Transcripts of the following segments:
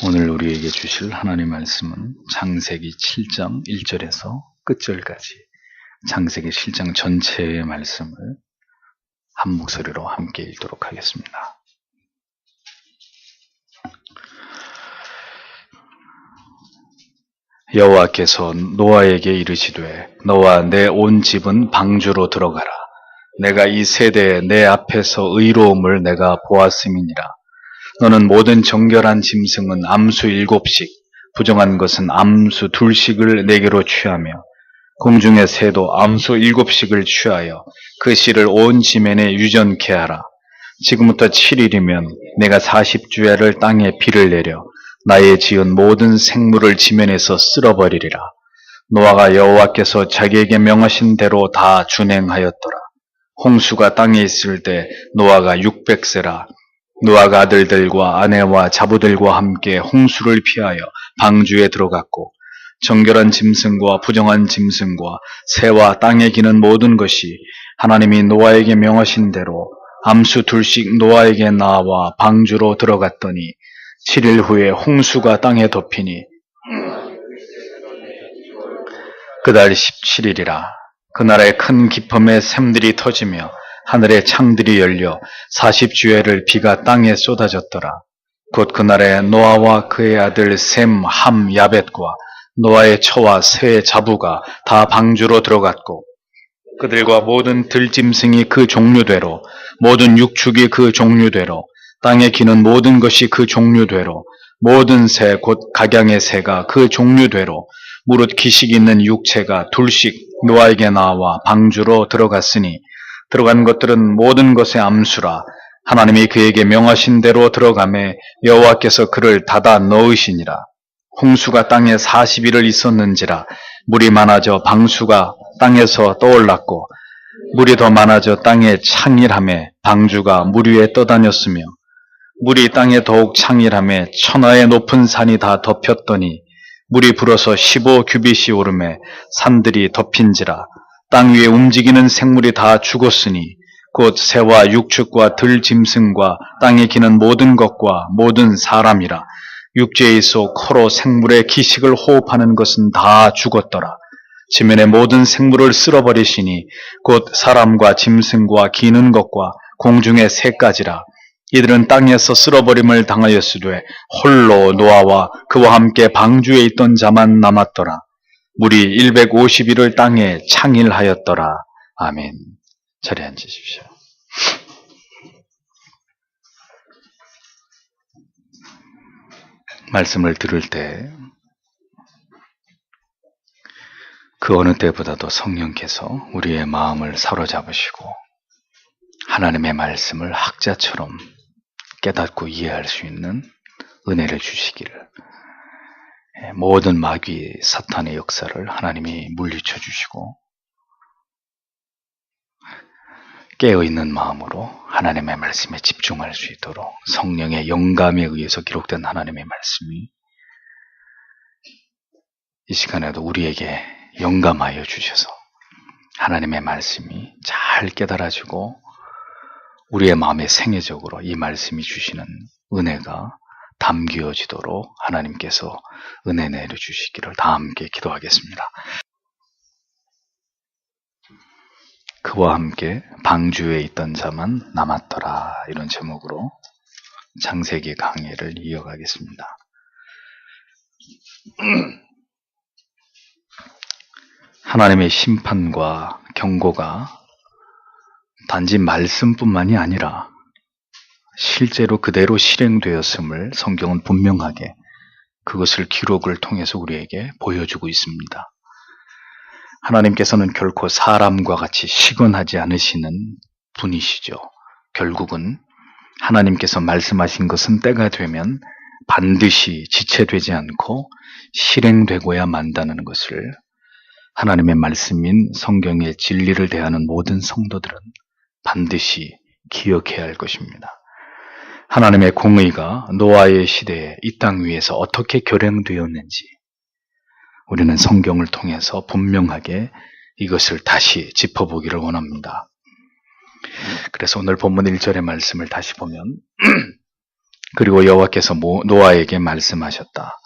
오늘 우리에게 주실 하나님의 말씀은 창세기 7장 1절에서 끝절까지 창세기 7장 전체의 말씀을 한 목소리로 함께 읽도록 하겠습니다. 여호와께서 노아에게 이르시되 너와 내 온 집은 방주로 들어가라. 내가 이 세대에 내 앞에서 의로움을 내가 보았음이니라. 너는 모든 정결한 짐승은 암수 7씩, 부정한 것은 암수 2씩을 내게로 취하며 공중의 새도 암수 7씩을 취하여 그 씨를 온 지면에 유전케 하라. 지금부터 7일이면 내가 40주야를 땅에 비를 내려 나의 지은 모든 생물을 지면에서 쓸어버리리라. 노아가 여호와께서 자기에게 명하신 대로 다 준행하였더라. 홍수가 땅에 있을 때 노아가 600세라. 노아가 아들들과 아내와 자부들과 함께 홍수를 피하여 방주에 들어갔고 정결한 짐승과 부정한 짐승과 새와 땅에 기는 모든 것이 하나님이 노아에게 명하신 대로 암수 2씩 노아에게 나와 방주로 들어갔더니 7일 후에 홍수가 땅에 덮이니 그달 17일이라. 그날에 큰 기쁨의 샘들이 터지며 하늘의 창들이 열려 40주야를 비가 땅에 쏟아졌더라. 곧 그날에 노아와 그의 아들 셈, 함, 야벳과 노아의 처와 새의 자부가 다 방주로 들어갔고 그들과 모든 들짐승이 그 종류대로 모든 육축이 그 종류대로 땅에 기는 모든 것이 그 종류대로 모든 새 곧 각양의 새가 그 종류대로 무릇 기식 있는 육체가 2씩 노아에게 나와 방주로 들어갔으니 들어간 것들은 모든 것의 암수라. 하나님이 그에게 명하신 대로 들어가매 여호와께서 그를 닫아 넣으시니라. 홍수가 땅에 40일을 있었는지라. 물이 많아져 방수가 땅에서 떠올랐고 물이 더 많아져 땅에 창일하매 방주가 물 위에 떠다녔으며 물이 땅에 더욱 창일하매 천하의 높은 산이 다 덮였더니 물이 불어서 15규빗이 오르매 산들이 덮인지라. 땅 위에 움직이는 생물이 다 죽었으니 곧 새와 육축과 들짐승과 땅에 기는 모든 것과 모든 사람이라. 육지에 있어 코로 생물의 기식을 호흡하는 것은 다 죽었더라. 지면의 모든 생물을 쓸어버리시니 곧 사람과 짐승과 기는 것과 공중의 새까지라. 이들은 땅에서 쓸어버림을 당하였으되 홀로 노아와 그와 함께 방주에 있던 자만 남았더라. 물이 150일을 땅에 창일하였더라. 아멘. 자리에 앉으십시오. 말씀을 들을 때 그 어느 때보다도 성령께서 우리의 마음을 사로잡으시고 하나님의 말씀을 학자처럼 깨닫고 이해할 수 있는 은혜를 주시기를, 모든 마귀 사탄의 역사를 하나님이 물리쳐 주시고 깨어있는 마음으로 하나님의 말씀에 집중할 수 있도록 성령의 영감에 의해서 기록된 하나님의 말씀이 이 시간에도 우리에게 영감하여 주셔서 하나님의 말씀이 잘 깨달아지고 우리의 마음에 생애적으로 이 말씀이 주시는 은혜가 담겨지도록 하나님께서 은혜 내려주시기를 다 함께 기도하겠습니다. 그와 함께 방주에 있던 자만 남았더라. 이런 제목으로 창세기 강의를 이어가겠습니다. 하나님의 심판과 경고가 단지 말씀뿐만이 아니라 실제로 그대로 실행되었음을 성경은 분명하게 그것을 기록을 통해서 우리에게 보여주고 있습니다. 하나님께서는 결코 사람과 같이 시건하지 않으시는 분이시죠. 결국은 하나님께서 말씀하신 것은 때가 되면 반드시 지체되지 않고 실행되고야 만다는 것을 하나님의 말씀인 성경의 진리를 대하는 모든 성도들은 반드시 기억해야 할 것입니다. 하나님의 공의가 노아의 시대에 이 땅 위에서 어떻게 결행되었는지 우리는 성경을 통해서 분명하게 이것을 다시 짚어보기를 원합니다. 그래서 오늘 본문 1절의 말씀을 다시 보면 그리고 여호와께서 노아에게 말씀하셨다.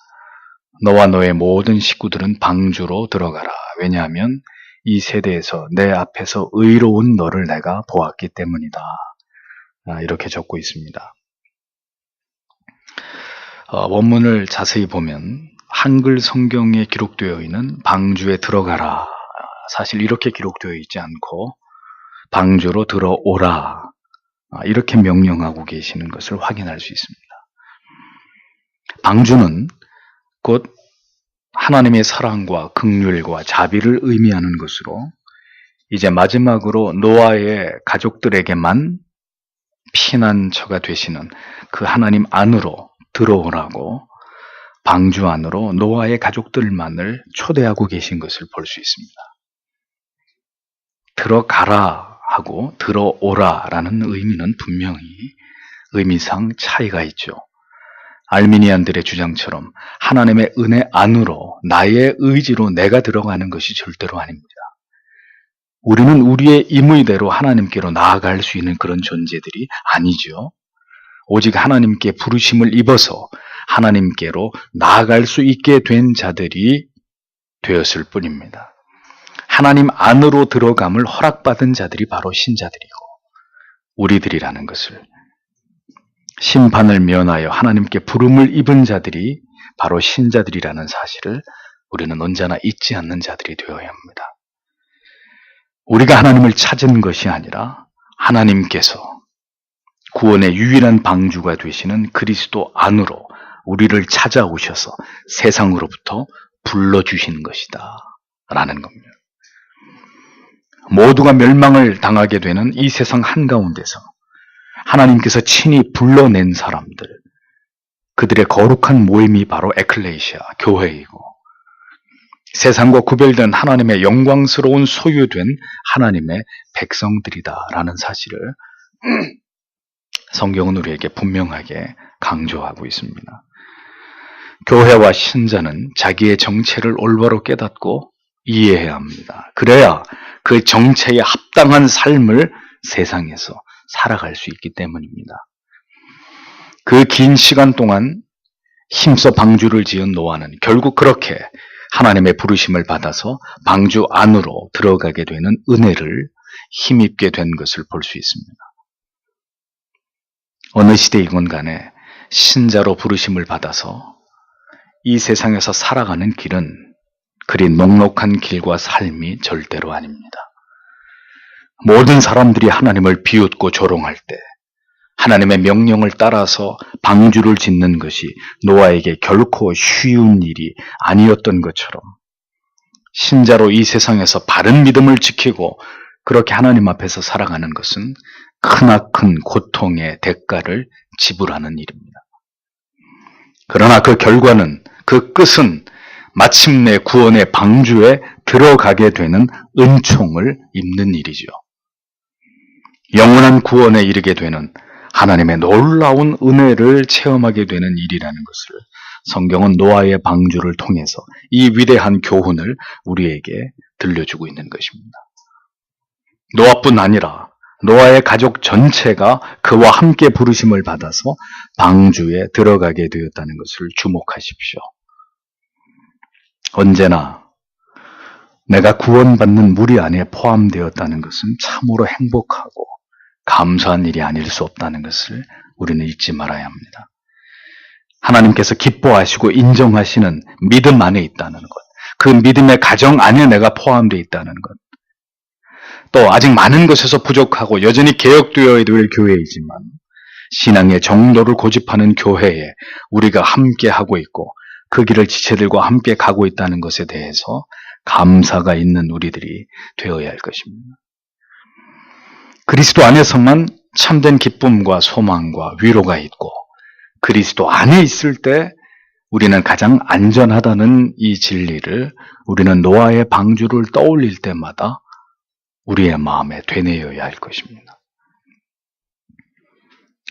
너와 너의 모든 식구들은 방주로 들어가라. 왜냐하면 이 세대에서 내 앞에서 의로운 너를 내가 보았기 때문이다. 이렇게 적고 있습니다. 원문을 자세히 보면 한글 성경에 기록되어 있는 방주에 들어가라. 사실 이렇게 기록되어 있지 않고 방주로 들어오라. 이렇게 명령하고 계시는 것을 확인할 수 있습니다. 방주는 곧 하나님의 사랑과 긍휼과 자비를 의미하는 것으로 이제 마지막으로 노아의 가족들에게만 피난처가 되시는 그 하나님 안으로 들어오라고 방주 안으로 노아의 가족들만을 초대하고 계신 것을 볼 수 있습니다. 들어가라 하고 들어오라라는 의미는 분명히 의미상 차이가 있죠. 알미니안들의 주장처럼 하나님의 은혜 안으로 나의 의지로 내가 들어가는 것이 절대로 아닙니다. 우리는 우리의 임의대로 하나님께로 나아갈 수 있는 그런 존재들이 아니죠. 오직 하나님께 부르심을 입어서 하나님께로 나아갈 수 있게 된 자들이 되었을 뿐입니다. 하나님 안으로 들어감을 허락받은 자들이 바로 신자들이고 우리들이라는 것을, 심판을 면하여 하나님께 부름을 입은 자들이 바로 신자들이라는 사실을 우리는 언제나 잊지 않는 자들이 되어야 합니다. 우리가 하나님을 찾은 것이 아니라 하나님께서 구원의 유일한 방주가 되시는 그리스도 안으로 우리를 찾아오셔서 세상으로부터 불러주신 것이다 라는 겁니다. 모두가 멸망을 당하게 되는 이 세상 한가운데서 하나님께서 친히 불러낸 사람들, 그들의 거룩한 모임이 바로 에클레시아, 교회이고 세상과 구별된 하나님의 영광스러운 소유된 하나님의 백성들이다라는 사실을 성경은 우리에게 분명하게 강조하고 있습니다. 교회와 신자는 자기의 정체를 올바로 깨닫고 이해해야 합니다. 그래야 그 정체에 합당한 삶을 세상에서 살아갈 수 있기 때문입니다. 그 긴 시간 동안 힘써 방주를 지은 노아는 결국 그렇게 하나님의 부르심을 받아서 방주 안으로 들어가게 되는 은혜를 힘입게 된 것을 볼 수 있습니다. 어느 시대이건 간에 신자로 부르심을 받아서 이 세상에서 살아가는 길은 그리 녹록한 길과 삶이 절대로 아닙니다. 모든 사람들이 하나님을 비웃고 조롱할 때 하나님의 명령을 따라서 방주를 짓는 것이 노아에게 결코 쉬운 일이 아니었던 것처럼 신자로 이 세상에서 바른 믿음을 지키고 그렇게 하나님 앞에서 살아가는 것은 크나큰 고통의 대가를 지불하는 일입니다. 그러나 그 결과는, 그 끝은 마침내 구원의 방주에 들어가게 되는 은총을 입는 일이죠. 영원한 구원에 이르게 되는 하나님의 놀라운 은혜를 체험하게 되는 일이라는 것을 성경은 노아의 방주를 통해서 이 위대한 교훈을 우리에게 들려주고 있는 것입니다. 노아뿐 아니라 노아의 가족 전체가 그와 함께 부르심을 받아서 방주에 들어가게 되었다는 것을 주목하십시오. 언제나 내가 구원받는 무리 안에 포함되었다는 것은 참으로 행복하고 감사한 일이 아닐 수 없다는 것을 우리는 잊지 말아야 합니다. 하나님께서 기뻐하시고 인정하시는 믿음 안에 있다는 것, 그 믿음의 가정 안에 내가 포함되어 있다는 것, 또 아직 많은 것에서 부족하고 여전히 개혁되어야 될 교회이지만 신앙의 정도를 고집하는 교회에 우리가 함께 하고 있고 그 길을 지체들과 함께 가고 있다는 것에 대해서 감사가 있는 우리들이 되어야 할 것입니다. 그리스도 안에서만 참된 기쁨과 소망과 위로가 있고 그리스도 안에 있을 때 우리는 가장 안전하다는 이 진리를 우리는 노아의 방주를 떠올릴 때마다 우리의 마음에 되뇌어야 할 것입니다.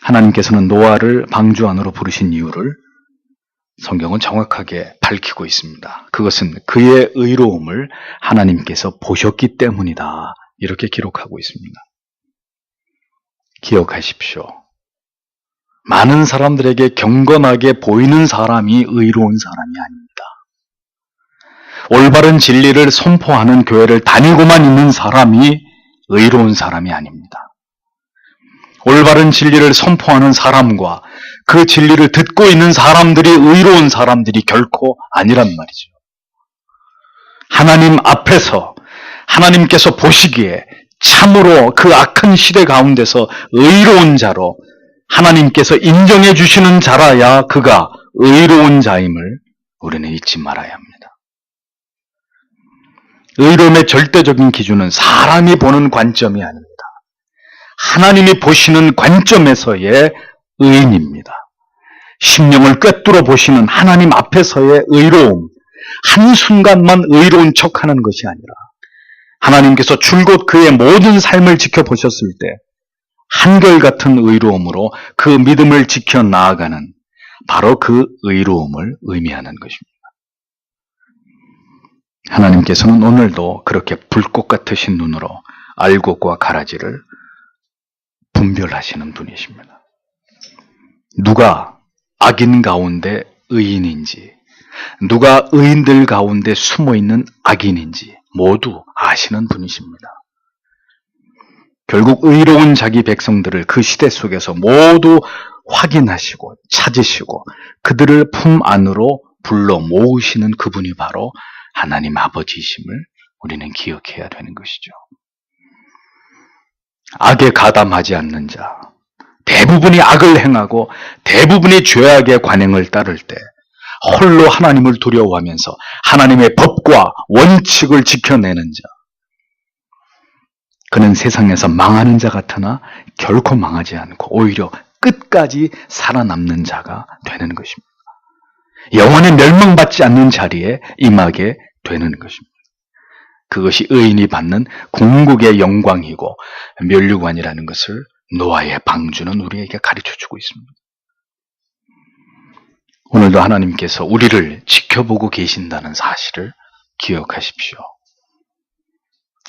하나님께서는 노아를 방주 안으로 부르신 이유를 성경은 정확하게 밝히고 있습니다. 그것은 그의 의로움을 하나님께서 보셨기 때문이다. 이렇게 기록하고 있습니다. 기억하십시오. 많은 사람들에게 경건하게 보이는 사람이 의로운 사람이 아닙니다. 올바른 진리를 선포하는 교회를 다니고만 있는 사람이 의로운 사람이 아닙니다. 올바른 진리를 선포하는 사람과 그 진리를 듣고 있는 사람들이 의로운 사람들이 결코 아니란 말이죠. 하나님 앞에서 하나님께서 보시기에 참으로 그 악한 시대 가운데서 의로운 자로 하나님께서 인정해 주시는 자라야 그가 의로운 자임을 우리는 잊지 말아야 합니다. 의로움의 절대적인 기준은 사람이 보는 관점이 아닙니다. 하나님이 보시는 관점에서의 의인입니다. 심령을 꿰뚫어 보시는 하나님 앞에서의 의로움, 한순간만 의로운 척하는 것이 아니라 하나님께서 줄곧 그의 모든 삶을 지켜보셨을 때 한결같은 의로움으로 그 믿음을 지켜 나아가는 바로 그 의로움을 의미하는 것입니다. 하나님께서는 오늘도 그렇게 불꽃 같으신 눈으로 알곡과 가라지를 분별하시는 분이십니다. 누가 악인 가운데 의인인지, 누가 의인들 가운데 숨어있는 악인인지 모두 아시는 분이십니다. 결국 의로운 자기 백성들을 그 시대 속에서 모두 확인하시고 찾으시고 그들을 품 안으로 불러 모으시는 그분이 바로 하나님 아버지이심을 우리는 기억해야 되는 것이죠. 악에 가담하지 않는 자, 대부분이 악을 행하고 대부분이 죄악의 관행을 따를 때 홀로 하나님을 두려워하면서 하나님의 법과 원칙을 지켜내는 자, 그는 세상에서 망하는 자 같으나 결코 망하지 않고 오히려 끝까지 살아남는 자가 되는 것입니다. 영원히 멸망받지 않는 자리에 임하게 되는 것입니다. 그것이 의인이 받는 궁극의 영광이고 면류관이라는 것을 노아의 방주는 우리에게 가르쳐주고 있습니다. 오늘도 하나님께서 우리를 지켜보고 계신다는 사실을 기억하십시오.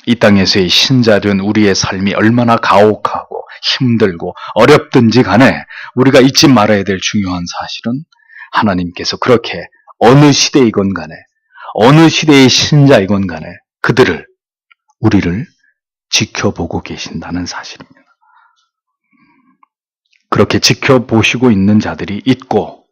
이 땅에서의 신자된 우리의 삶이 얼마나 가혹하고 힘들고 어렵든지 간에 우리가 잊지 말아야 될 중요한 사실은 하나님께서 그렇게 어느 시대이건 간에 어느 시대의 신자이건 간에 우리를 지켜보고 계신다는 사실입니다. 그렇게 지켜보시고 있는 자들이 있고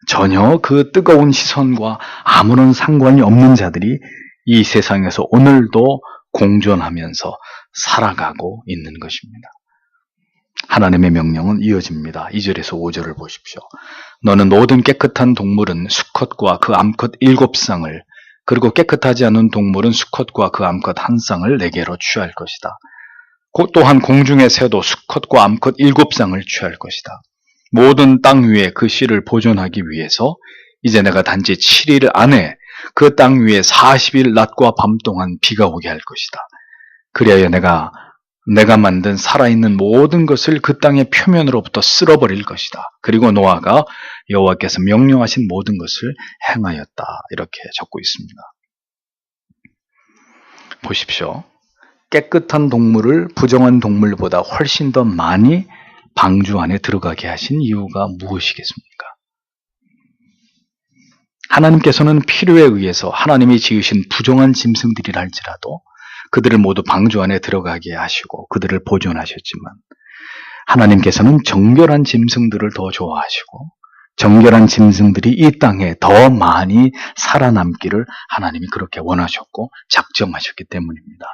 전혀 그 뜨거운 시선과 아무런 상관이 없는 자들이 이 세상에서 오늘도 공존하면서 살아가고 있는 것입니다. 하나님의 명령은 이어집니다. 2절에서 5절을 보십시오. 너는 모든 깨끗한 동물은 수컷과 그 암컷 7쌍을 그리고 깨끗하지 않은 동물은 수컷과 그 암컷 1쌍을 내게로 취할 것이다. 또한 공중의 새도 수컷과 암컷 7쌍을 취할 것이다. 모든 땅 위에 그 씨를 보존하기 위해서 이제 내가 단지 7일 안에 그 땅 위에 40일 낮과 밤 동안 비가 오게 할 것이다. 그리하여 내가 만든 살아있는 모든 것을 그 땅의 표면으로부터 쓸어버릴 것이다. 그리고 노아가 여호와께서 명령하신 모든 것을 행하였다. 이렇게 적고 있습니다. 보십시오. 깨끗한 동물을 부정한 동물보다 훨씬 더 많이 방주 안에 들어가게 하신 이유가 무엇이겠습니까? 하나님께서는 필요에 의해서 하나님이 지으신 부정한 짐승들이라 할지라도 그들을 모두 방주 안에 들어가게 하시고 그들을 보존하셨지만 하나님께서는 정결한 짐승들을 더 좋아하시고 정결한 짐승들이 이 땅에 더 많이 살아남기를 하나님이 그렇게 원하셨고 작정하셨기 때문입니다.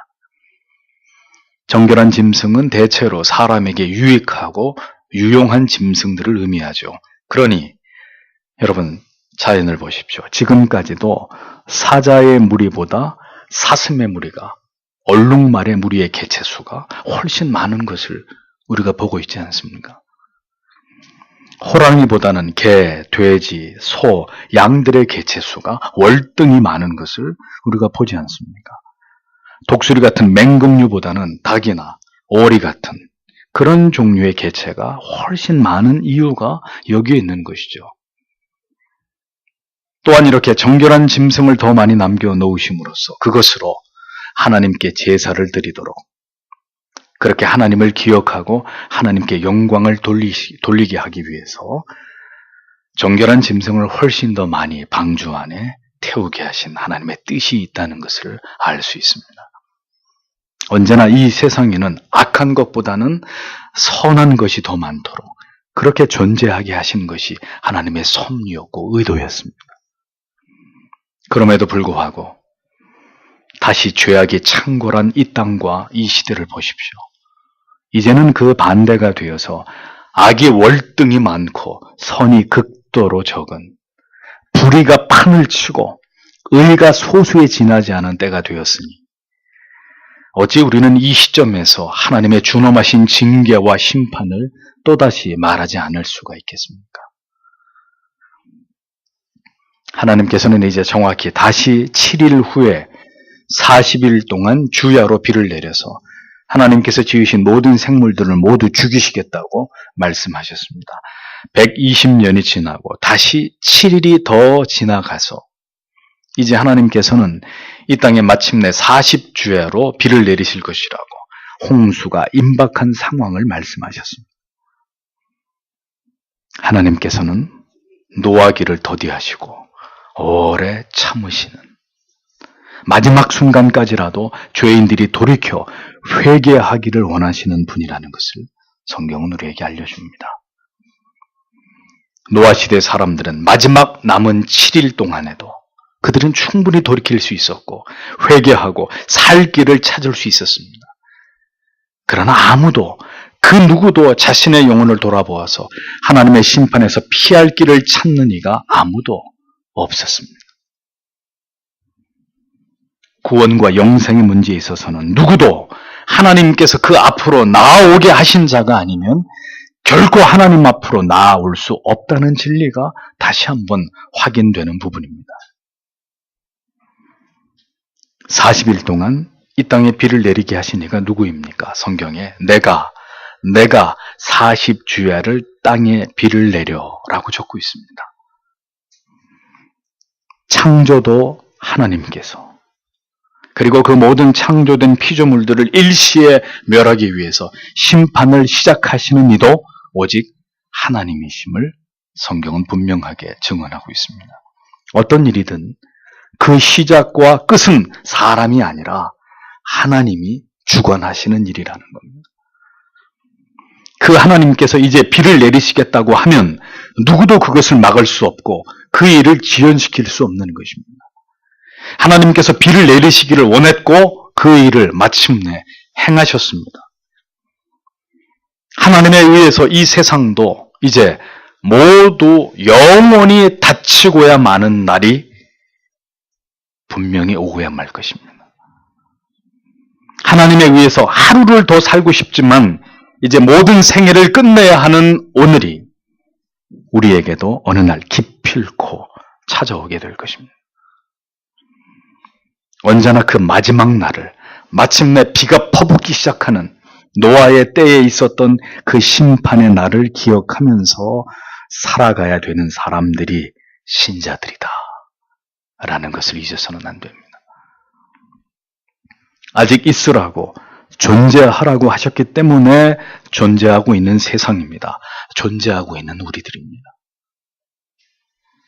정결한 짐승은 대체로 사람에게 유익하고 유용한 짐승들을 의미하죠. 그러니 여러분 자연을 보십시오. 지금까지도 사자의 무리보다 사슴의 무리가 얼룩말의 무리의 개체수가 훨씬 많은 것을 우리가 보고 있지 않습니까? 호랑이보다는 개, 돼지, 소, 양들의 개체수가 월등히 많은 것을 우리가 보지 않습니까? 독수리 같은 맹금류보다는 닭이나 오리 같은 그런 종류의 개체가 훨씬 많은 이유가 여기에 있는 것이죠. 또한 이렇게 정결한 짐승을 더 많이 남겨놓으심으로써 그것으로 하나님께 제사를 드리도록 그렇게 하나님을 기억하고 하나님께 영광을 돌리게 하기 위해서 정결한 짐승을 훨씬 더 많이 방주 안에 태우게 하신 하나님의 뜻이 있다는 것을 알 수 있습니다. 언제나 이 세상에는 악한 것보다는 선한 것이 더 많도록 그렇게 존재하게 하신 것이 하나님의 섭리였고 의도였습니다. 그럼에도 불구하고 다시 죄악이 창궐한 이 땅과 이 시대를 보십시오. 이제는 그 반대가 되어서 악이 월등히 많고 선이 극도로 적은, 불의가 판을 치고 의가 소수에 지나지 않은 때가 되었으니 어찌 우리는 이 시점에서 하나님의 준엄하신 징계와 심판을 또다시 말하지 않을 수가 있겠습니까? 하나님께서는 이제 정확히 다시 7일 후에 40일 동안 주야로 비를 내려서 하나님께서 지으신 모든 생물들을 모두 죽이시겠다고 말씀하셨습니다. 120년이 지나고 다시 7일이 더 지나가서 이제 하나님께서는 이 땅에 마침내 40주야로 비를 내리실 것이라고 홍수가 임박한 상황을 말씀하셨습니다. 하나님께서는 노하기를 더디하시고 오래 참으시는, 마지막 순간까지라도 죄인들이 돌이켜 회개하기를 원하시는 분이라는 것을 성경은 우리에게 알려줍니다. 노아 시대 사람들은 마지막 남은 7일 동안에도 그들은 충분히 돌이킬 수 있었고 회개하고 살 길을 찾을 수 있었습니다. 그러나 아무도, 그 누구도 자신의 영혼을 돌아보아서 하나님의 심판에서 피할 길을 찾는 이가 아무도 없었습니다. 구원과 영생의 문제에 있어서는 누구도 하나님께서 그 앞으로 나아오게 하신 자가 아니면 결코 하나님 앞으로 나아올 수 없다는 진리가 다시 한번 확인되는 부분입니다. 40일 동안 이 땅에 비를 내리게 하신 이가 누구입니까? 성경에 내가 40주야를 땅에 비를 내려라고 적고 있습니다. 창조도 하나님께서, 그리고 그 모든 창조된 피조물들을 일시에 멸하기 위해서 심판을 시작하시는 이도 오직 하나님이심을 성경은 분명하게 증언하고 있습니다. 어떤 일이든 그 시작과 끝은 사람이 아니라 하나님이 주관하시는 일이라는 겁니다. 그 하나님께서 이제 비를 내리시겠다고 하면 누구도 그것을 막을 수 없고 그 일을 지연시킬 수 없는 것입니다. 하나님께서 비를 내리시기를 원했고 그 일을 마침내 행하셨습니다. 하나님에 의해서 이 세상도 이제 모두 영원히 닫히고야 마는 날이 분명히 오고야 말 것입니다. 하나님에 의해서 하루를 더 살고 싶지만 이제 모든 생애를 끝내야 하는 오늘이 우리에게도 어느 날 기필코 찾아오게 될 것입니다. 언제나 그 마지막 날을, 마침내 비가 퍼붓기 시작하는 노아의 때에 있었던 그 심판의 날을 기억하면서 살아가야 되는 사람들이 신자들이다 라는 것을 잊어서는 안 됩니다. 아직 있으라고, 존재하라고 하셨기 때문에 존재하고 있는 세상입니다. 존재하고 있는 우리들입니다.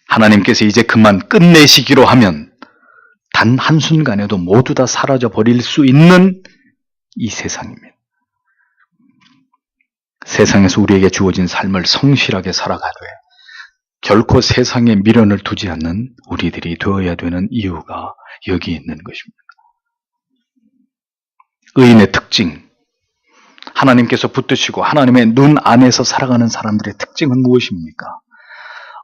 하나님께서 이제 그만 끝내시기로 하면 단 한순간에도 모두 다 사라져 버릴 수 있는 이 세상입니다. 세상에서 우리에게 주어진 삶을 성실하게 살아가되 결코 세상에 미련을 두지 않는 우리들이 되어야 되는 이유가 여기 있는 것입니다. 의인의 특징, 하나님께서 붙드시고 하나님의 눈 안에서 살아가는 사람들의 특징은 무엇입니까?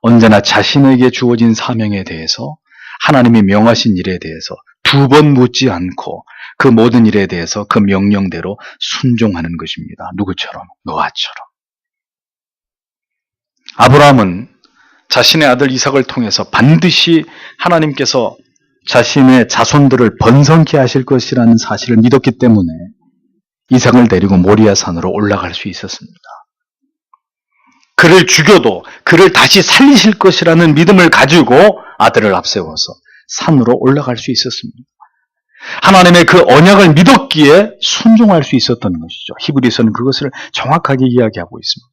언제나 자신에게 주어진 사명에 대해서, 하나님이 명하신 일에 대해서 두 번 묻지 않고 그 모든 일에 대해서 그 명령대로 순종하는 것입니다. 누구처럼? 노아처럼. 아브라함은 자신의 아들 이삭을 통해서 반드시 하나님께서 자신의 자손들을 번성케 하실 것이라는 사실을 믿었기 때문에 이삭을 데리고 모리아 산으로 올라갈 수 있었습니다. 그를 죽여도 그를 다시 살리실 것이라는 믿음을 가지고 아들을 앞세워서 산으로 올라갈 수 있었습니다. 하나님의 그 언약을 믿었기에 순종할 수 있었던 것이죠. 히브리서는 그것을 정확하게 이야기하고 있습니다.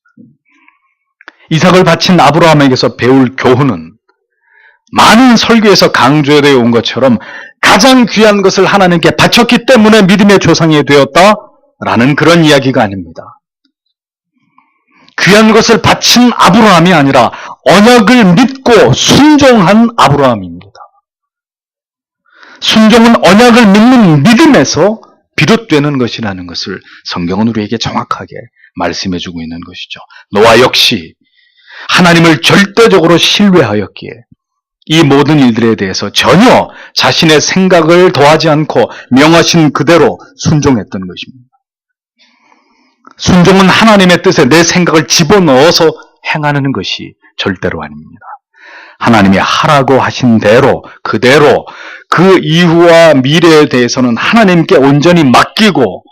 이삭을 바친 아브라함에게서 배울 교훈은 많은 설교에서 강조되어 온 것처럼 가장 귀한 것을 하나님께 바쳤기 때문에 믿음의 조상이 되었다라는 그런 이야기가 아닙니다. 귀한 것을 바친 아브라함이 아니라 언약을 믿고 순종한 아브라함입니다. 순종은 언약을 믿는 믿음에서 비롯되는 것이라는 것을 성경은 우리에게 정확하게 말씀해주고 있는 것이죠. 노아 역시 하나님을 절대적으로 신뢰하였기에 이 모든 일들에 대해서 전혀 자신의 생각을 더하지 않고 명하신 그대로 순종했던 것입니다. 순종은 하나님의 뜻에 내 생각을 집어넣어서 행하는 것이 절대로 아닙니다. 하나님이 하라고 하신 대로 그대로 그 이후와 미래에 대해서는 하나님께 온전히 맡기고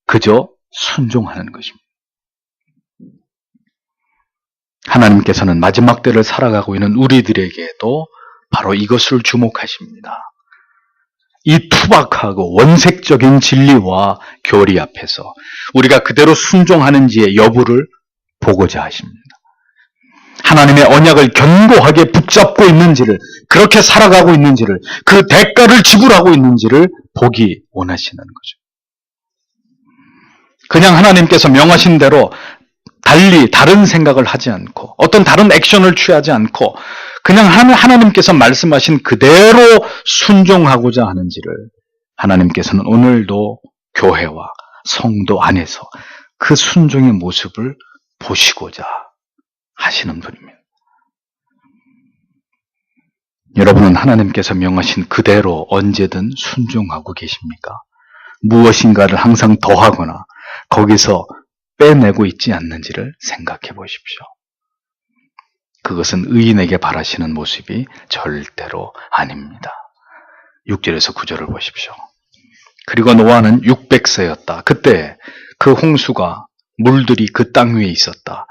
그저 순종하는 것입니다. 하나님께서는 마지막 때를 살아가고 있는 우리들에게도 바로 이것을 주목하십니다. 이 투박하고 원색적인 진리와 교리 앞에서 우리가 그대로 순종하는지의 여부를 보고자 하십니다. 하나님의 언약을 견고하게 붙잡고 있는지를, 그렇게 살아가고 있는지를, 그 대가를 지불하고 있는지를 보기 원하시는 거죠. 그냥 하나님께서 명하신 대로 달리 다른 생각을 하지 않고 어떤 다른 액션을 취하지 않고 그냥 하나님께서 말씀하신 그대로 순종하고자 하는지를 하나님께서는 오늘도 교회와 성도 안에서 그 순종의 모습을 보시고자 하시는 분입니다. 여러분은 하나님께서 명하신 그대로 언제든 순종하고 계십니까? 무엇인가를 항상 더하거나 거기서 빼내고 있지 않는지를 생각해 보십시오. 그것은 의인에게 바라시는 모습이 절대로 아닙니다. 6절에서 9절을 보십시오. 그리고 노아는 600세였다. 그때 그 홍수가 물들이 그 땅 위에 있었다.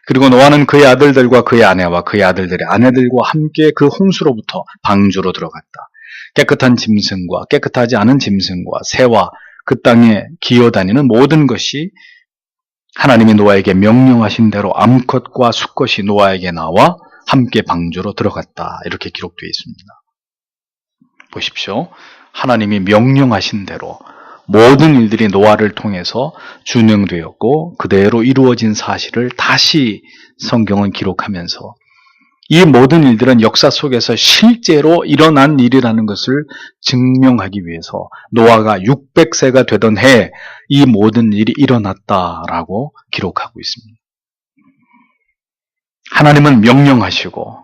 그리고 노아는 그의 아들들과 그의 아내와 그의 아들들의 아내들과 함께 그 홍수로부터 방주로 들어갔다. 깨끗한 짐승과 깨끗하지 않은 짐승과 새와 그 땅에 기어다니는 모든 것이 하나님이 노아에게 명령하신 대로 암컷과 수컷이 노아에게 나와 함께 방주로 들어갔다. 이렇게 기록되어 있습니다. 보십시오. 하나님이 명령하신 대로 모든 일들이 노아를 통해서 준행되었고 그대로 이루어진 사실을 다시 성경은 기록하면서 이 모든 일들은 역사 속에서 실제로 일어난 일이라는 것을 증명하기 위해서 노아가 600세가 되던 해에 이 모든 일이 일어났다라고 기록하고 있습니다. 하나님은 명령하시고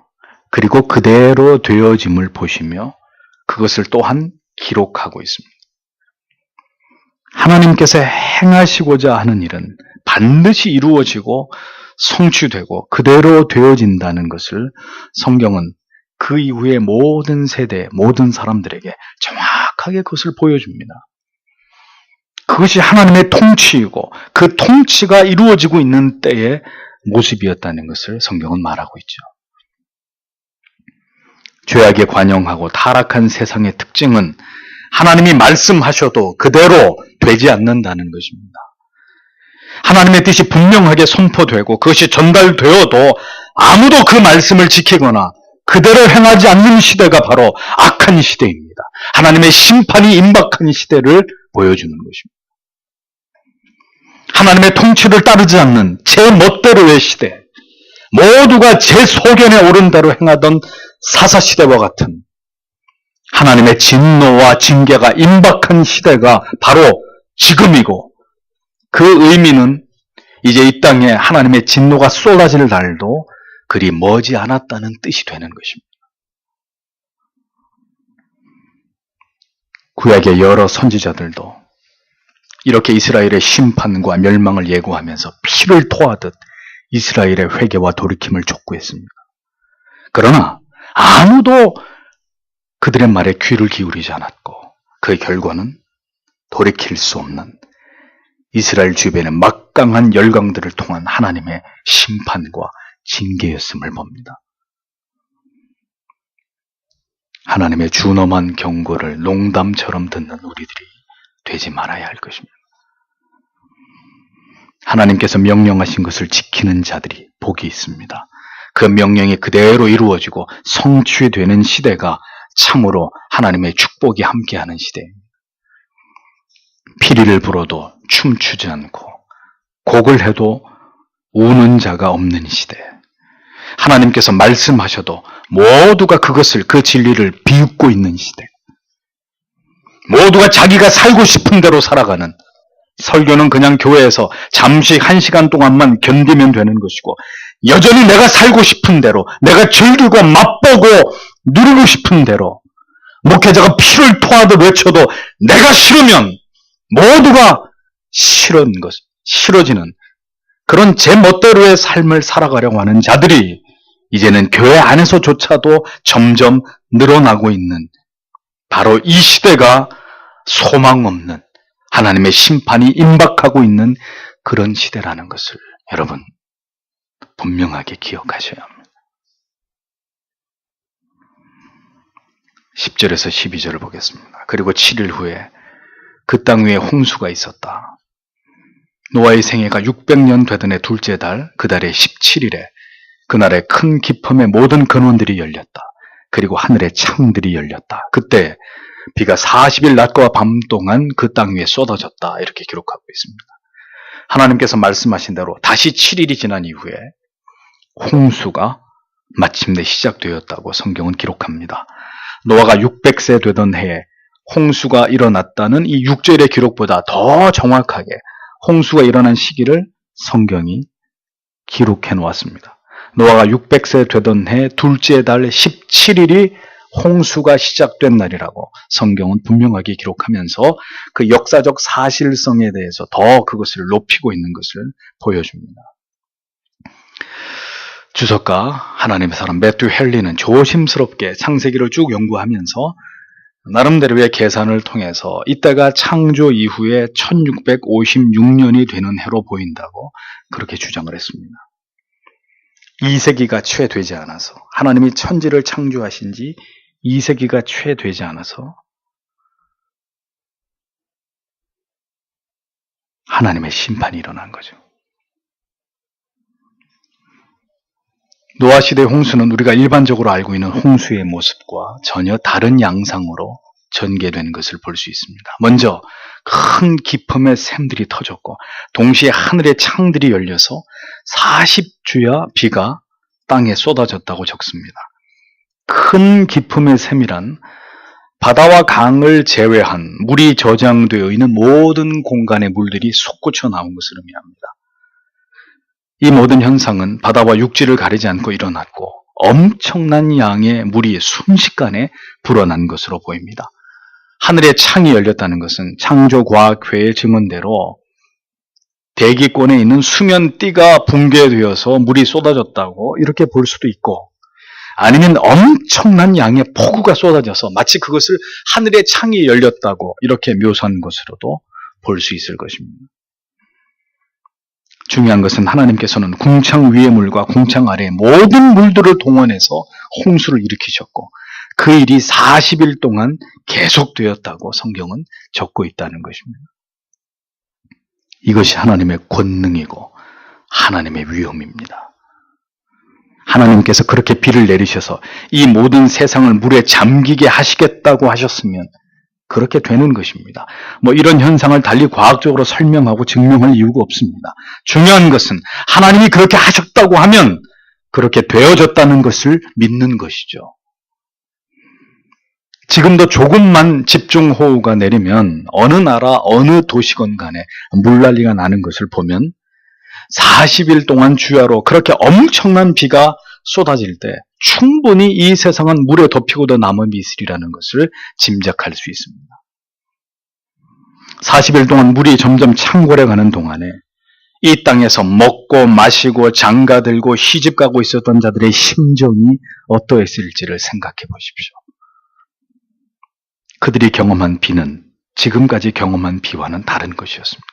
그리고 그대로 되어짐을 보시며 그것을 또한 기록하고 있습니다. 하나님께서 행하시고자 하는 일은 반드시 이루어지고 성취되고 그대로 되어진다는 것을 성경은 그 이후의 모든 세대, 모든 사람들에게 정확하게 그것을 보여줍니다. 그것이 하나님의 통치이고 그 통치가 이루어지고 있는 때의 모습이었다는 것을 성경은 말하고 있죠. 죄악에 관영하고 타락한 세상의 특징은 하나님이 말씀하셔도 그대로 되지 않는다는 것입니다. 하나님의 뜻이 분명하게 선포되고 그것이 전달되어도 아무도 그 말씀을 지키거나 그대로 행하지 않는 시대가 바로 악한 시대입니다. 하나님의 심판이 임박한 시대를 보여주는 것입니다. 하나님의 통치를 따르지 않는 제 멋대로의 시대, 모두가 제 소견에 오른 대로 행하던 사사시대와 같은 하나님의 진노와 징계가 임박한 시대가 바로 지금이고 그 의미는 이제 이 땅에 하나님의 진노가 쏟아질 날도 그리 머지 않았다는 뜻이 되는 것입니다. 구약의 여러 선지자들도 이렇게 이스라엘의 심판과 멸망을 예고하면서 피를 토하듯 이스라엘의 회개와 돌이킴을 촉구했습니다. 그러나 아무도 그들의 말에 귀를 기울이지 않았고 그 결과는 돌이킬 수 없는 이스라엘 주변의 막강한 열강들을 통한 하나님의 심판과 징계였음을 봅니다. 하나님의 준엄한 경고를 농담처럼 듣는 우리들이 되지 말아야 할 것입니다. 하나님께서 명령하신 것을 지키는 자들이 복이 있습니다. 그 명령이 그대로 이루어지고 성취되는 시대가 참으로 하나님의 축복이 함께하는 시대입니다. 피리를 불어도 춤추지 않고 곡을 해도 우는 자가 없는 시대. 하나님께서 말씀하셔도 모두가 그것을, 그 진리를 비웃고 있는 시대. 모두가 자기가 살고 싶은 대로 살아가는, 설교는 그냥 교회에서 잠시 1시간 동안만 견디면 되는 것이고, 여전히 내가 살고 싶은 대로, 내가 즐기고 맛보고 누리고 싶은 대로, 목회자가 피를 토하듯 외쳐도 내가 싫으면 모두가 싫어지는 그런 제 멋대로의 삶을 살아가려고 하는 자들이 이제는 교회 안에서조차도 점점 늘어나고 있는, 바로 이 시대가 소망 없는 하나님의 심판이 임박하고 있는 그런 시대라는 것을 여러분 분명하게 기억하셔야 합니다. 10절에서 12절을 보겠습니다. 그리고 7일 후에 그 땅 위에 홍수가 있었다. 노아의 생애가 600년 되던 해 둘째 달, 그 달의 17일에 그날의 큰 기품의 모든 근원들이 열렸다. 그리고 하늘의 창들이 열렸다. 그때 비가 40일 낮과 밤 동안 그 땅 위에 쏟아졌다. 이렇게 기록하고 있습니다. 하나님께서 말씀하신 대로 다시 7일이 지난 이후에 홍수가 마침내 시작되었다고 성경은 기록합니다. 노아가 600세 되던 해에 홍수가 일어났다는 이 6절의 기록보다 더 정확하게 홍수가 일어난 시기를 성경이 기록해 놓았습니다. 노아가 600세 되던 해 둘째 달 17일이 홍수가 시작된 날이라고 성경은 분명하게 기록하면서 그 역사적 사실성에 대해서 더 그것을 높이고 있는 것을 보여줍니다. 주석가 하나님의 사람 매튜 헨리는 조심스럽게 창세기를 쭉 연구하면서 나름대로의 계산을 통해서 이때가 창조 이후에 1656년이 되는 해로 보인다고 그렇게 주장을 했습니다. 2세기가 채 되지 않아서, 하나님이 천지를 창조하신 지 2세기가 채 되지 않아서 하나님의 심판이 일어난 거죠. 노아 시대 홍수는 우리가 일반적으로 알고 있는 홍수의 모습과 전혀 다른 양상으로 전개된 것을 볼 수 있습니다. 먼저 큰 기품의 샘들이 터졌고 동시에 하늘의 창들이 열려서 40주야 비가 땅에 쏟아졌다고 적습니다. 큰 기품의 샘이란 바다와 강을 제외한 물이 저장되어 있는 모든 공간의 물들이 솟구쳐 나온 것을 의미합니다. 이 모든 현상은 바다와 육지를 가리지 않고 일어났고 엄청난 양의 물이 순식간에 불어난 것으로 보입니다. 하늘의 창이 열렸다는 것은 창조과학회의 증언대로 대기권에 있는 수면띠가 붕괴되어서 물이 쏟아졌다고 이렇게 볼 수도 있고, 아니면 엄청난 양의 폭우가 쏟아져서 마치 그것을 하늘의 창이 열렸다고 이렇게 묘사한 것으로도 볼 수 있을 것입니다. 중요한 것은 하나님께서는 궁창 위의 물과 궁창 아래의 모든 물들을 동원해서 홍수를 일으키셨고 그 일이 40일 동안 계속되었다고 성경은 적고 있다는 것입니다. 이것이 하나님의 권능이고 하나님의 위엄입니다. 하나님께서 그렇게 비를 내리셔서 이 모든 세상을 물에 잠기게 하시겠다고 하셨으면 그렇게 되는 것입니다. 이런 현상을 달리 과학적으로 설명하고 증명할 이유가 없습니다. 중요한 것은 하나님이 그렇게 하셨다고 하면 그렇게 되어졌다는 것을 믿는 것이죠. 지금도 조금만 집중호우가 내리면 어느 나라 어느 도시건 간에 물난리가 나는 것을 보면 40일 동안 주야로 그렇게 엄청난 비가 쏟아질 때 충분히 이 세상은 물에 덮이고도 남음이 있으리라는 것을 짐작할 수 있습니다. 40일 동안 물이 점점 창궐해가는 동안에 이 땅에서 먹고 마시고 장가들고 시집가고 있었던 자들의 심정이 어떠했을지를 생각해 보십시오. 그들이 경험한 비는 지금까지 경험한 비와는 다른 것이었습니다.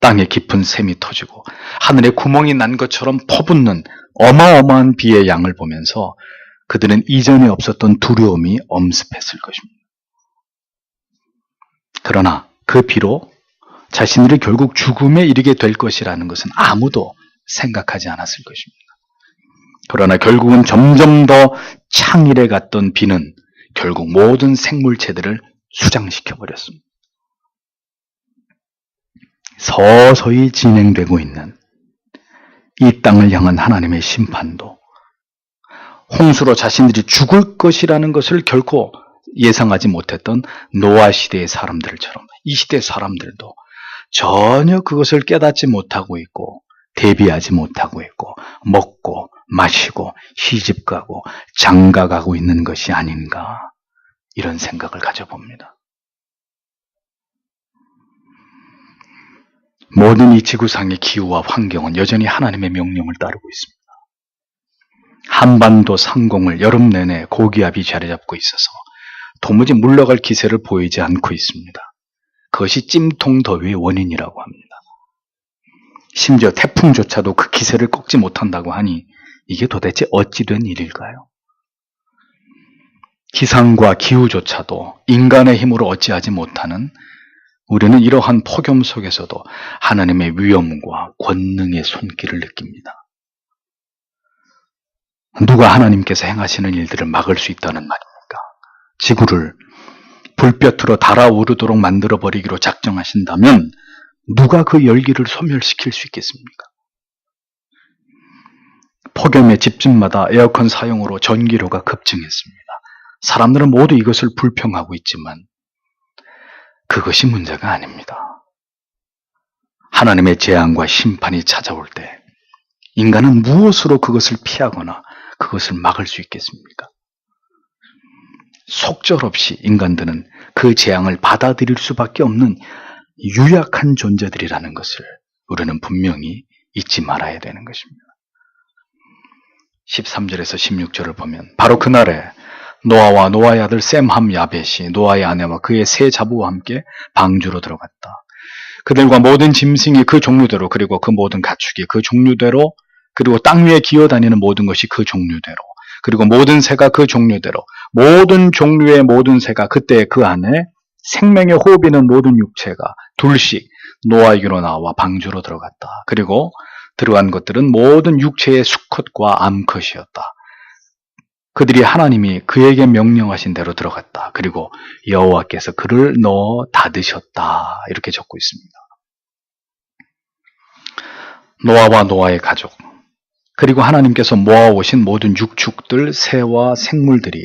땅에 깊은 샘이 터지고 하늘에 구멍이 난 것처럼 퍼붓는 어마어마한 비의 양을 보면서 그들은 이전에 없었던 두려움이 엄습했을 것입니다. 그러나 그 비로 자신들이 결국 죽음에 이르게 될 것이라는 것은 아무도 생각하지 않았을 것입니다. 그러나 결국은 점점 더 창일해 갔던 비는 결국 모든 생물체들을 수장시켜 버렸습니다. 서서히 진행되고 있는 이 땅을 향한 하나님의 심판도 홍수로 자신들이 죽을 것이라는 것을 결코 예상하지 못했던 노아 시대의 사람들처럼 이 시대 사람들도 전혀 그것을 깨닫지 못하고 있고 대비하지 못하고 있고 먹고 마시고 시집가고 장가가고 있는 것이 아닌가, 이런 생각을 가져봅니다. 모든 이 지구상의 기후와 환경은 여전히 하나님의 명령을 따르고 있습니다. 한반도 상공을 여름 내내 고기압이 자리잡고 있어서 도무지 물러갈 기세를 보이지 않고 있습니다. 그것이 찜통 더위의 원인이라고 합니다. 심지어 태풍조차도 그 기세를 꺾지 못한다고 하니 이게 도대체 어찌 된 일일까요? 기상과 기후조차도 인간의 힘으로 어찌하지 못하는 우리는 이러한 폭염 속에서도 하나님의 위엄과 권능의 손길을 느낍니다. 누가 하나님께서 행하시는 일들을 막을 수 있다는 말입니까? 지구를 불볕으로 달아오르도록 만들어버리기로 작정하신다면 누가 그 열기를 소멸시킬 수 있겠습니까? 폭염의 집집마다 에어컨 사용으로 전기료가 급증했습니다. 사람들은 모두 이것을 불평하고 있지만 그것이 문제가 아닙니다. 하나님의 재앙과 심판이 찾아올 때 인간은 무엇으로 그것을 피하거나 그것을 막을 수 있겠습니까? 속절없이 인간들은 그 재앙을 받아들일 수밖에 없는 유약한 존재들이라는 것을 우리는 분명히 잊지 말아야 되는 것입니다. 13절에서 16절을 보면 바로 그날에 노아와 노아의 아들 셈함 야벳이 노아의 아내와 그의 세 자부와 함께 방주로 들어갔다. 그들과 모든 짐승이 그 종류대로, 그리고 그 모든 가축이 그 종류대로, 그리고 땅 위에 기어다니는 모든 것이 그 종류대로, 그리고 모든 새가 그 종류대로, 모든 종류의 모든 새가 그때 그 안에 생명의 호흡이는 모든 육체가 둘씩 노아에게로 나와 방주로 들어갔다. 그리고 들어간 것들은 모든 육체의 수컷과 암컷이었다. 그들이 하나님이 그에게 명령하신 대로 들어갔다. 그리고 여호와께서 그를 넣어 닫으셨다. 이렇게 적고 있습니다. 노아와 노아의 가족, 그리고 하나님께서 모아오신 모든 육축들, 새와 생물들이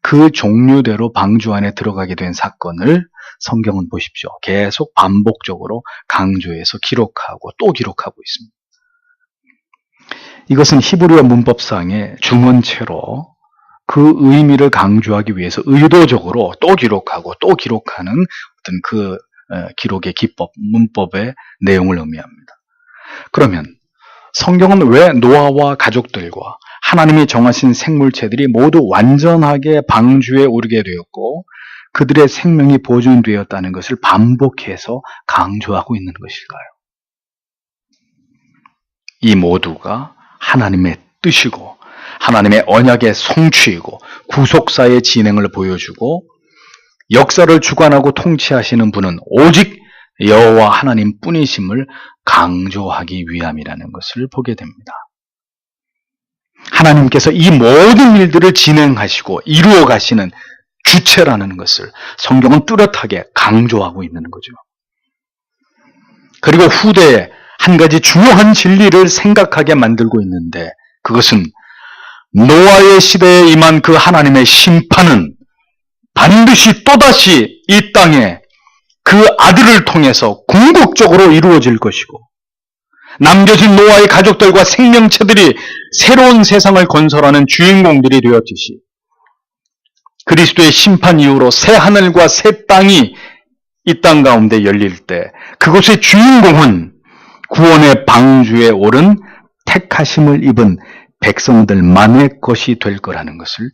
그 종류대로 방주 안에 들어가게 된 사건을 성경은 보십시오. 계속 반복적으로 강조해서 기록하고 또 기록하고 있습니다. 이것은 히브리어 문법상의 중원체로 그 의미를 강조하기 위해서 의도적으로 또 기록하고 또 기록하는 어떤 그 기록의 기법, 문법의 내용을 의미합니다. 그러면 성경은 왜 노아와 가족들과 하나님이 정하신 생물체들이 모두 완전하게 방주에 오르게 되었고 그들의 생명이 보존되었다는 것을 반복해서 강조하고 있는 것일까요? 이 모두가 하나님의 뜻이고 하나님의 언약의 성취이고 구속사의 진행을 보여주고 역사를 주관하고 통치하시는 분은 오직 여호와 하나님 뿐이심을 강조하기 위함이라는 것을 보게 됩니다. 하나님께서 이 모든 일들을 진행하시고 이루어 가시는 주체라는 것을 성경은 뚜렷하게 강조하고 있는 거죠. 그리고 후대에 한 가지 중요한 진리를 생각하게 만들고 있는데 그것은 노아의 시대에 임한 그 하나님의 심판은 반드시 또다시 이 땅에 그 아들을 통해서 궁극적으로 이루어질 것이고 남겨진 노아의 가족들과 생명체들이 새로운 세상을 건설하는 주인공들이 되었듯이 그리스도의 심판 이후로 새 하늘과 새 땅이 이 땅 가운데 열릴 때 그곳의 주인공은 구원의 방주에 오른 택하심을 입은 백성들만의 것이 될 거라는 것을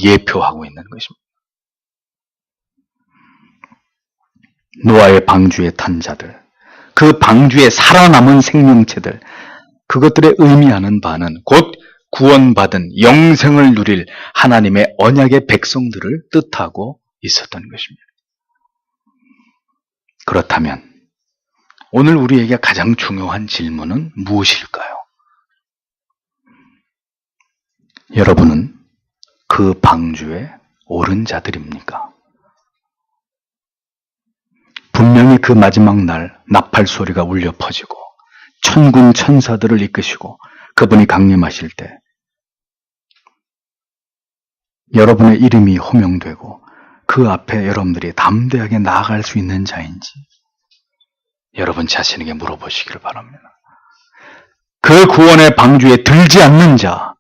예표하고 있는 것입니다. 노아의 방주에 탄 자들, 그 방주에 살아남은 생명체들, 그것들의 의미하는 바는 곧 구원받은 영생을 누릴 하나님의 언약의 백성들을 뜻하고 있었던 것입니다. 그렇다면 오늘 우리에게 가장 중요한 질문은 무엇일까요? 여러분은 그 방주에 오른 자들입니까? 분명히 그 마지막 날 나팔 소리가 울려 퍼지고 천군 천사들을 이끄시고 그분이 강림하실 때 여러분의 이름이 호명되고 그 앞에 여러분들이 담대하게 나아갈 수 있는 자인지 여러분 자신에게 물어보시기를 바랍니다. 그 구원의 방주에 들지 않는 자,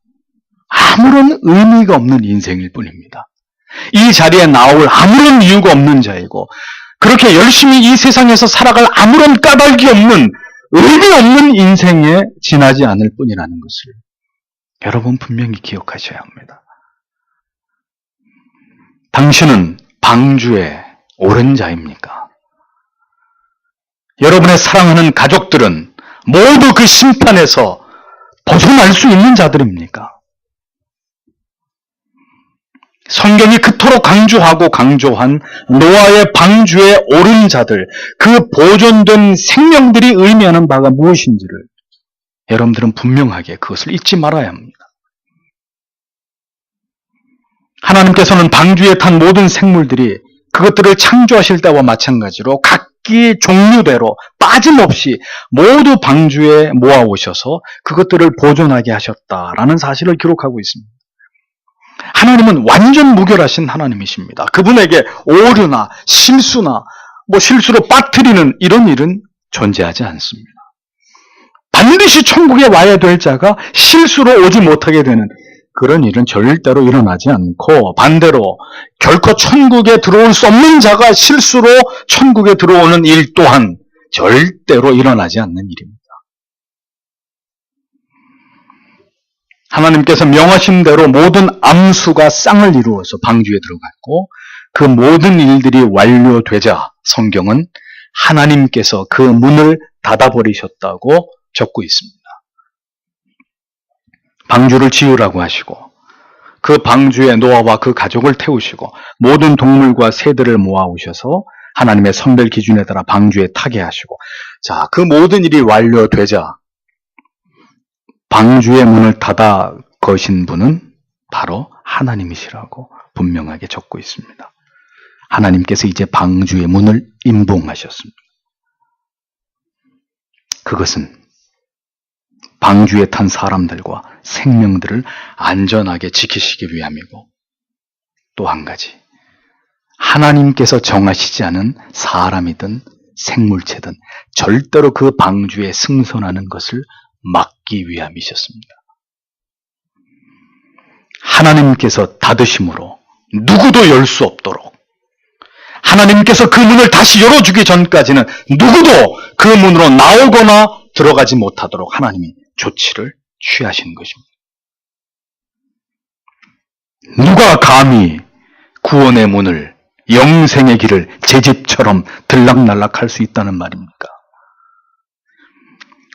아무런 의미가 없는 인생일 뿐입니다. 이 자리에 나올 아무런 이유가 없는 자이고 그렇게 열심히 이 세상에서 살아갈 아무런 까닭이 없는 의미 없는 인생에 지나지 않을 뿐이라는 것을 여러분 분명히 기억하셔야 합니다. 당신은 방주에 오른 자입니까? 여러분의 사랑하는 가족들은 모두 그 심판에서 벗어날 수 있는 자들입니까? 성경이 그토록 강조하고 강조한 노아의 방주에 오른 자들, 그 보존된 생명들이 의미하는 바가 무엇인지를 여러분들은 분명하게 그것을 잊지 말아야 합니다. 하나님께서는 방주에 탄 모든 생물들이 그것들을 창조하실 때와 마찬가지로 각기 종류대로 빠짐없이 모두 방주에 모아오셔서 그것들을 보존하게 하셨다라는 사실을 기록하고 있습니다. 하나님은 완전 무결하신 하나님이십니다. 그분에게 오류나 실수나 실수로 빠뜨리는 이런 일은 존재하지 않습니다. 반드시 천국에 와야 될 자가 실수로 오지 못하게 되는 그런 일은 절대로 일어나지 않고 반대로 결코 천국에 들어올 수 없는 자가 실수로 천국에 들어오는 일 또한 절대로 일어나지 않는 일입니다. 하나님께서 명하신 대로 모든 암수가 쌍을 이루어서 방주에 들어갔고 그 모든 일들이 완료되자 성경은 하나님께서 그 문을 닫아버리셨다고 적고 있습니다. 방주를 지으라고 하시고 그 방주에 노아와 그 가족을 태우시고 모든 동물과 새들을 모아오셔서 하나님의 선별 기준에 따라 방주에 타게 하시고 자, 그 모든 일이 완료되자 방주의 문을 닫아 거신 분은 바로 하나님이시라고 분명하게 적고 있습니다. 하나님께서 이제 방주의 문을 임봉하셨습니다. 그것은 방주에 탄 사람들과 생명들을 안전하게 지키시기 위함이고 또 한 가지 하나님께서 정하시지 않은 사람이든 생물체든 절대로 그 방주에 승선하는 것을 막기 위함이셨습니다. 하나님께서 닫으심으로 누구도 열 수 없도록 하나님께서 그 문을 다시 열어주기 전까지는 누구도 그 문으로 나오거나 들어가지 못하도록 하나님이 조치를 취하신 것입니다. 누가 감히 구원의 문을 영생의 길을 제 집처럼 들락날락할 수 있다는 말입니까?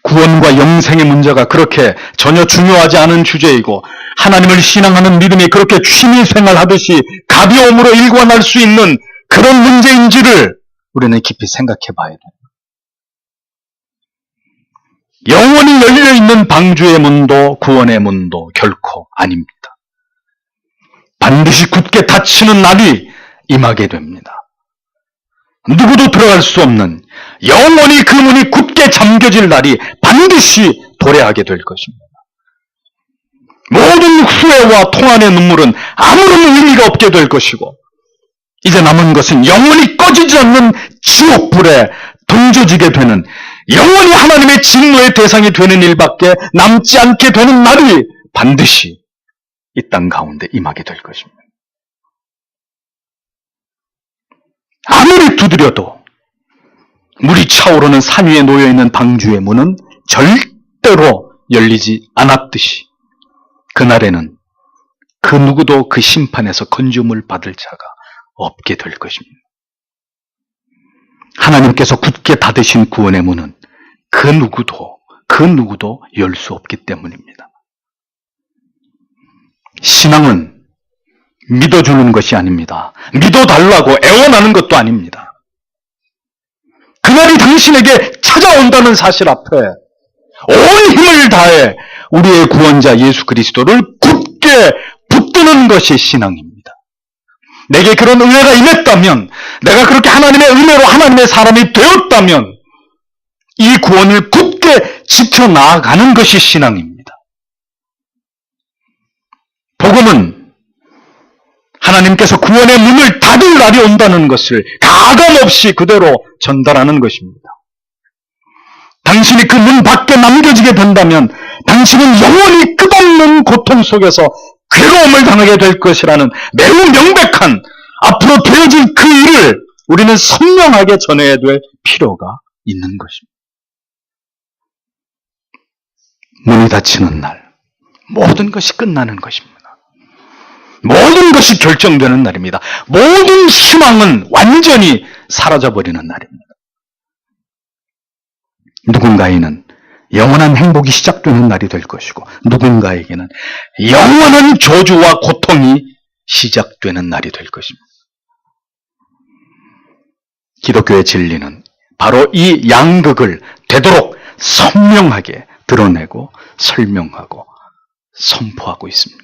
구원과 영생의 문제가 그렇게 전혀 중요하지 않은 주제이고 하나님을 신앙하는 믿음이 그렇게 취미생활하듯이 가벼움으로 일관할 수 있는 그런 문제인지를 우리는 깊이 생각해 봐야 돼요. 영원히 열려있는 방주의 문도 구원의 문도 결코 아닙니다. 반드시 굳게 닫히는 날이 임하게 됩니다. 누구도 들어갈 수 없는 영원히 그 문이 굳게 잠겨질 날이 반드시 도래하게 될 것입니다. 모든 후회와 통한의 눈물은 아무런 의미가 없게 될 것이고 이제 남은 것은 영원히 꺼지지 않는 지옥불에 던져지게 되는 영원히 하나님의 진노의 대상이 되는 일밖에 남지 않게 되는 날이 반드시 이 땅 가운데 임하게 될 것입니다. 아무리 두드려도 물이 차오르는 산 위에 놓여있는 방주의 문은 절대로 열리지 않았듯이 그날에는 그 누구도 그 심판에서 건짐을 받을 자가 없게 될 것입니다. 하나님께서 굳게 닫으신 구원의 문은 그 누구도 열 수 없기 때문입니다. 신앙은 믿어주는 것이 아닙니다. 믿어달라고 애원하는 것도 아닙니다. 그날이 당신에게 찾아온다는 사실 앞에 온 힘을 다해 우리의 구원자 예수 그리스도를 굳게 붙드는 것이 신앙입니다. 내게 그런 은혜가 임했다면, 내가 그렇게 하나님의 은혜로 하나님의 사람이 되었다면 이 구원을 굳게 지켜나가는 것이 신앙입니다. 복음은 하나님께서 구원의 문을 닫을 날이 온다는 것을 가감없이 그대로 전달하는 것입니다. 당신이 그 문 밖에 남겨지게 된다면 당신은 영원히 끝없는 고통 속에서 괴로움을 당하게 될 것이라는 매우 명백한 앞으로 되어질 그 일을 우리는 선명하게 전해야 될 필요가 있는 것입니다. 문이 닫히는 날, 모든 것이 끝나는 것입니다. 모든 것이 결정되는 날입니다. 모든 희망은 완전히 사라져버리는 날입니다. 누군가에는 영원한 행복이 시작되는 날이 될 것이고, 누군가에게는 영원한 저주와 고통이 시작되는 날이 될 것입니다. 기독교의 진리는 바로 이 양극을 되도록 선명하게 드러내고 설명하고 선포하고 있습니다.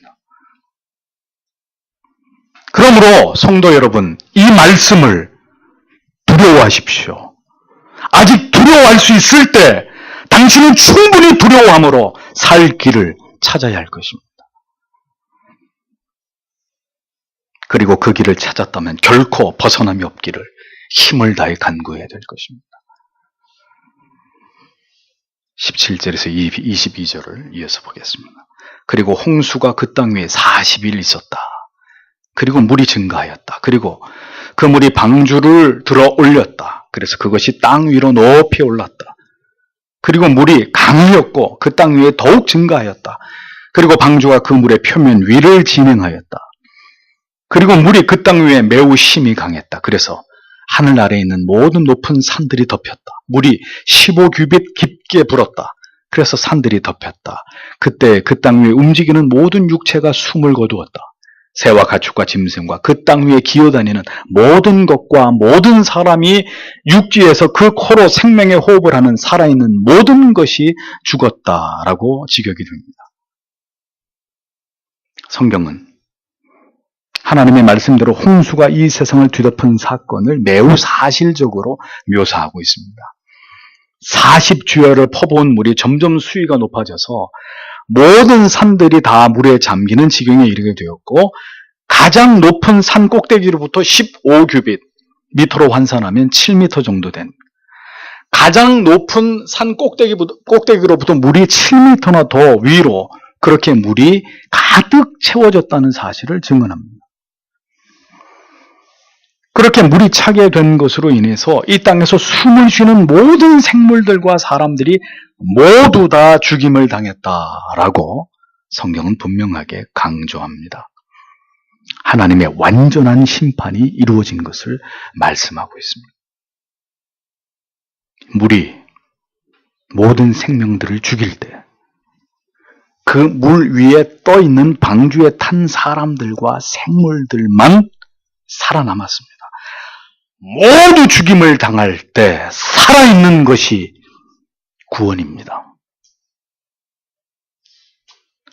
그러므로 성도 여러분, 이 말씀을 두려워하십시오. 아직 두려워할 수 있을 때 당신은 충분히 두려워함으로 살 길을 찾아야 할 것입니다. 그리고 그 길을 찾았다면 결코 벗어남이 없기를 힘을 다해 간구해야 될 것입니다. 17절에서 22절을 이어서 보겠습니다. 그리고 홍수가 그 땅 위에 40일 있었다. 그리고 물이 증가하였다. 그리고 그 물이 방주를 들어 올렸다. 그래서 그것이 땅 위로 높이 올랐다. 그리고 물이 강이었고 그 땅 위에 더욱 증가하였다. 그리고 방주가 그 물의 표면 위를 진행하였다. 그리고 물이 그 땅 위에 매우 심히 강했다. 그래서 하늘 아래에 있는 모든 높은 산들이 덮였다. 물이 15규빗 깊게 불었다. 그래서 산들이 덮였다. 그때 그 땅 위에 움직이는 모든 육체가 숨을 거두었다. 새와 가축과 짐승과 그 땅 위에 기어다니는 모든 것과 모든 사람이 육지에서 그 코로 생명의 호흡을 하는 살아있는 모든 것이 죽었다라고 지적이 됩니다. 성경은 하나님의 말씀대로 홍수가 이 세상을 뒤덮은 사건을 매우 사실적으로 묘사하고 있습니다. 40주야를 퍼부은 물이 점점 수위가 높아져서 모든 산들이 다 물에 잠기는 지경에 이르게 되었고, 가장 높은 산 꼭대기로부터 15규빗, 미터로 환산하면 7미터 정도 된 가장 높은 산 꼭대기로부터 물이 7미터나 더 위로 그렇게 물이 가득 채워졌다는 사실을 증언합니다. 그렇게 물이 차게 된 것으로 인해서 이 땅에서 숨을 쉬는 모든 생물들과 사람들이 모두 다 죽임을 당했다라고 성경은 분명하게 강조합니다. 하나님의 완전한 심판이 이루어진 것을 말씀하고 있습니다. 물이 모든 생명들을 죽일 때 그 물 위에 떠 있는 방주에 탄 사람들과 생물들만 살아남았습니다. 모두 죽임을 당할 때 살아있는 것이 구원입니다.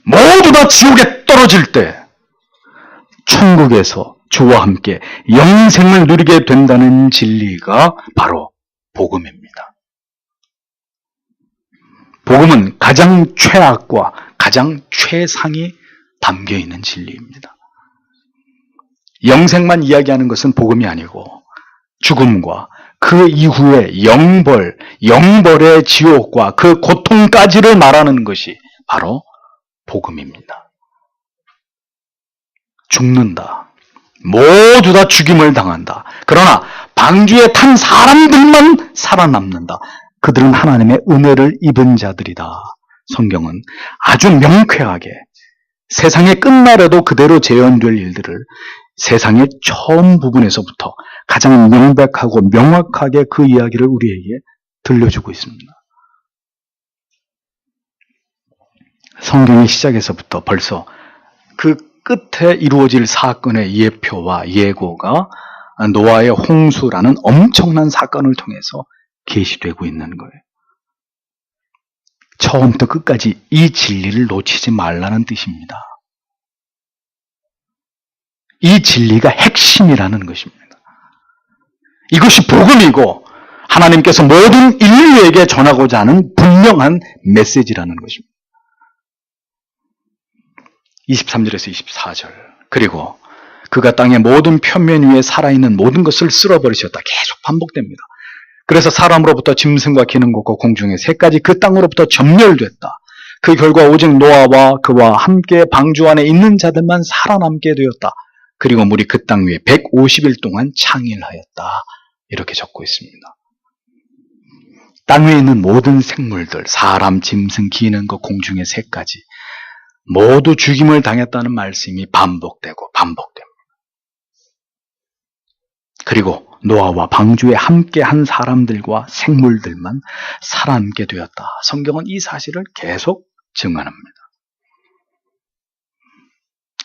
모두 다 지옥에 떨어질 때 천국에서 주와 함께 영생을 누리게 된다는 진리가 바로 복음입니다. 복음은 가장 최악과 가장 최상이 담겨있는 진리입니다. 영생만 이야기하는 것은 복음이 아니고 죽음과 그 이후의 영벌의 지옥과 그 고통까지를 말하는 것이 바로 복음입니다. 죽는다. 모두 다 죽임을 당한다. 그러나 방주에 탄 사람들만 살아남는다. 그들은 하나님의 은혜를 입은 자들이다. 성경은 아주 명쾌하게 세상의 끝날에도 그대로 재현될 일들을 세상의 처음 부분에서부터 가장 명백하고 명확하게 그 이야기를 우리에게 들려주고 있습니다. 성경의 시작에서부터 벌써 그 끝에 이루어질 사건의 예표와 예고가 노아의 홍수라는 엄청난 사건을 통해서 계시되고 있는 거예요. 처음부터 끝까지 이 진리를 놓치지 말라는 뜻입니다. 이 진리가 핵심이라는 것입니다. 이것이 복음이고 하나님께서 모든 인류에게 전하고자 하는 분명한 메시지라는 것입니다. 23절에서 24절. 그리고 그가 땅의 모든 표면 위에 살아있는 모든 것을 쓸어버리셨다. 계속 반복됩니다. 그래서 사람으로부터 짐승과 기는 것과 공중의 새까지 그 땅으로부터 점멸됐다. 그 결과 오직 노아와 그와 함께 방주 안에 있는 자들만 살아남게 되었다. 그리고 물이 그 땅 위에 150일 동안 창일하였다. 이렇게 적고 있습니다. 땅 위에 있는 모든 생물들, 사람, 짐승, 기는 것, 공중의 새까지 모두 죽임을 당했다는 말씀이 반복되고 반복됩니다. 그리고 노아와 방주에 함께한 사람들과 생물들만 살아남게 되었다. 성경은 이 사실을 계속 증언합니다.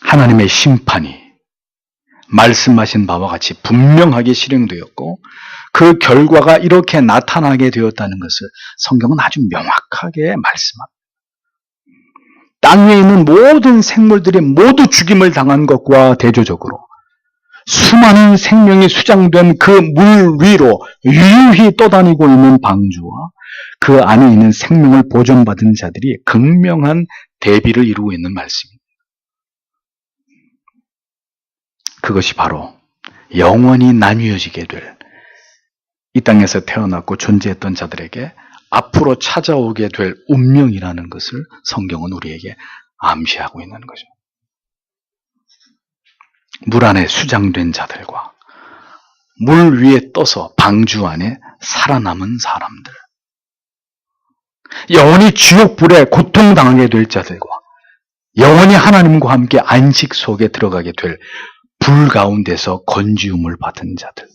하나님의 심판이 말씀하신 바와 같이 분명하게 실행되었고 그 결과가 이렇게 나타나게 되었다는 것을 성경은 아주 명확하게 말씀합니다. 땅 위에 있는 모든 생물들이 모두 죽임을 당한 것과 대조적으로 수많은 생명이 수장된 그 물 위로 유유히 떠다니고 있는 방주와 그 안에 있는 생명을 보존받은 자들이 극명한 대비를 이루고 있는 말씀입니다. 그것이 바로 영원히 나뉘어지게 될 이 땅에서 태어났고 존재했던 자들에게 앞으로 찾아오게 될 운명이라는 것을 성경은 우리에게 암시하고 있는 거죠. 물 안에 수장된 자들과 물 위에 떠서 방주 안에 살아남은 사람들, 영원히 지옥불에 고통당하게 될 자들과 영원히 하나님과 함께 안식 속에 들어가게 될 불 가운데서 건지움을 받은 자들.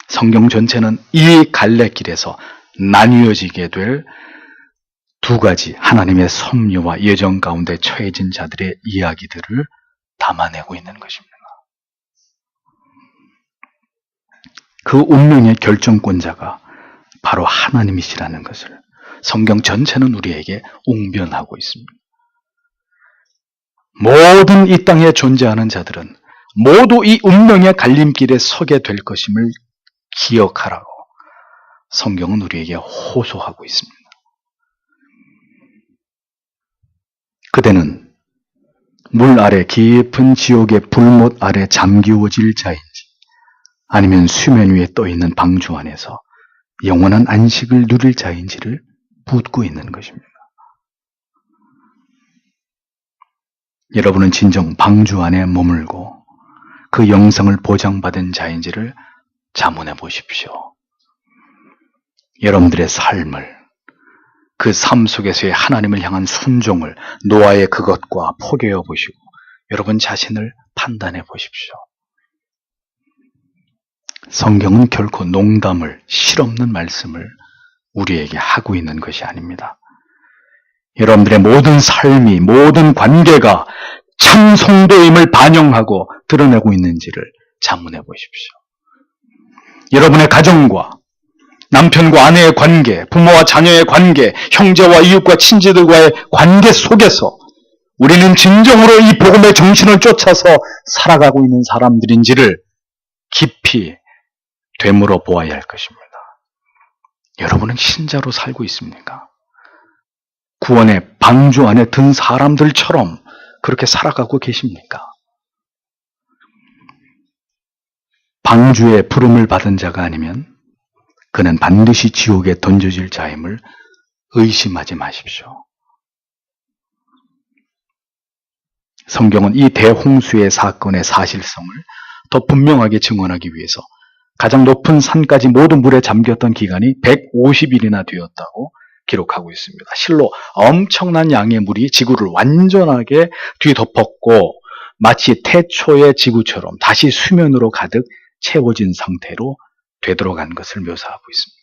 성경 전체는 이 갈래길에서 나뉘어지게 될 두 가지 하나님의 섭리와 예정 가운데 처해진 자들의 이야기들을 담아내고 있는 것입니다. 그 운명의 결정권자가 바로 하나님이시라는 것을 성경 전체는 우리에게 웅변하고 있습니다. 모든 이 땅에 존재하는 자들은 모두 이 운명의 갈림길에 서게 될 것임을 기억하라고 성경은 우리에게 호소하고 있습니다. 그대는 물 아래 깊은 지옥의 불못 아래 잠기워질 자인지 아니면 수면 위에 떠있는 방주 안에서 영원한 안식을 누릴 자인지를 묻고 있는 것입니다. 여러분은 진정 방주 안에 머물고 그 영생을 보장받은 자인지를 자문해 보십시오. 여러분들의 삶을, 그 삶 속에서의 하나님을 향한 순종을 노아의 그것과 포개어 보시고 여러분 자신을 판단해 보십시오. 성경은 결코 농담을, 실없는 말씀을 우리에게 하고 있는 것이 아닙니다. 여러분들의 모든 삶이, 모든 관계가 참 성도임을 반영하고 드러내고 있는지를 자문해 보십시오. 여러분의 가정과 남편과 아내의 관계, 부모와 자녀의 관계, 형제와 이웃과 친지들과의 관계 속에서 우리는 진정으로 이 복음의 정신을 쫓아서 살아가고 있는 사람들인지를 깊이 되물어 보아야 할 것입니다. 여러분은 신자로 살고 있습니까? 구원의 방주 안에 든 사람들처럼 그렇게 살아가고 계십니까? 방주의 부름을 받은 자가 아니면 그는 반드시 지옥에 던져질 자임을 의심하지 마십시오. 성경은 이 대홍수의 사건의 사실성을 더 분명하게 증언하기 위해서 가장 높은 산까지 모든 물에 잠겼던 기간이 150일이나 되었다고 기록하고 있습니다. 실로 엄청난 양의 물이 지구를 완전하게 뒤덮었고 마치 태초의 지구처럼 다시 수면으로 가득 채워진 상태로 되돌아간 것을 묘사하고 있습니다.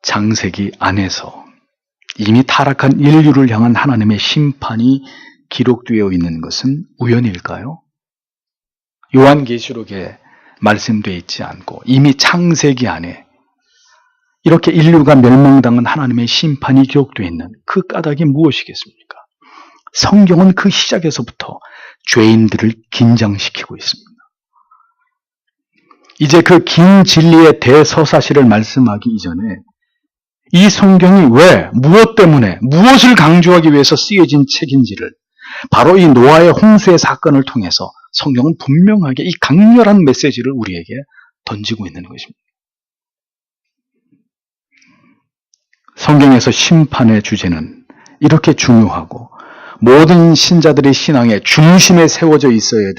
창세기 안에서 이미 타락한 인류를 향한 하나님의 심판이 기록되어 있는 것은 우연일까요? 요한계시록에 말씀되어 있지 않고 이미 창세기 안에 이렇게 인류가 멸망당한 하나님의 심판이 기록되어 있는 그 까닭이 무엇이겠습니까? 성경은 그 시작에서부터 죄인들을 긴장시키고 있습니다. 이제 그 긴 진리의 대서사시를 말씀하기 이전에 이 성경이 왜, 무엇 때문에, 무엇을 강조하기 위해서 쓰여진 책인지를 바로 이 노아의 홍수의 사건을 통해서 성경은 분명하게 이 강렬한 메시지를 우리에게 던지고 있는 것입니다. 성경에서 심판의 주제는 이렇게 중요하고 모든 신자들의 신앙의 중심에 세워져 있어야 될